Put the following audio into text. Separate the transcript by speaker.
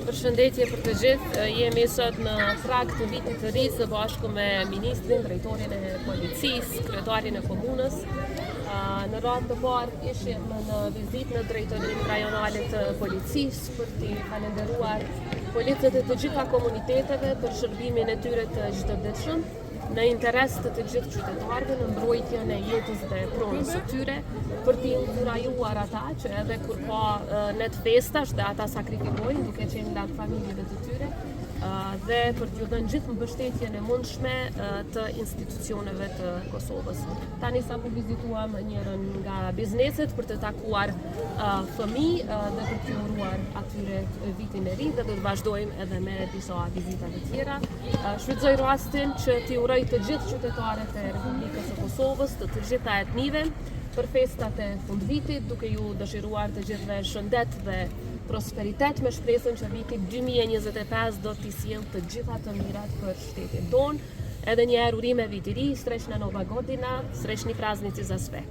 Speaker 1: Përshëndetje për të gjithë. Jemi sot në prag të vitit të ri së bashku me ministrin, drejtorin e policisë, kryetarin e komunës. Në radhë të parë ishim në vizitë në drejtorinë rajonale të policisë për t'i falenderuar policët e të gjitha komuniteteve për shërbimin e tyre të çdoditshëm në interes të gjithë qytetarëve, në mbrojtjen e jetës dhe pronës së tyre, për t'i inkurajuar ata që edhe kur ka net festash dhe ata sakrifikojnë duke qenë larg familjeve të tyre, dhe për t'ju dhënë gjithë mbështetjen e mundshme të institucioneve të Kosovës. Tani sapo vizituam njërin nga bizneset për të takuar fëmijë dhe për t'ju uruar atyre vitin e ri, dhe do të vazhdojmë edhe me disa vizita të tjera. Shfrytëzoj rastin që t'i uroj të gjithë qytetarët e Republikës së Kosovës, të gjitha etnive, për festat e fundvitit, duke ju dëshiruar të gjithëve shëndet dhe prosperitet, me shpresën që viti 2025 do t'i sjellë të gjitha të mirat për shtetin tonë. Edhe një herë urime viti ri, srećna Nova godina, srećni praznici za sve.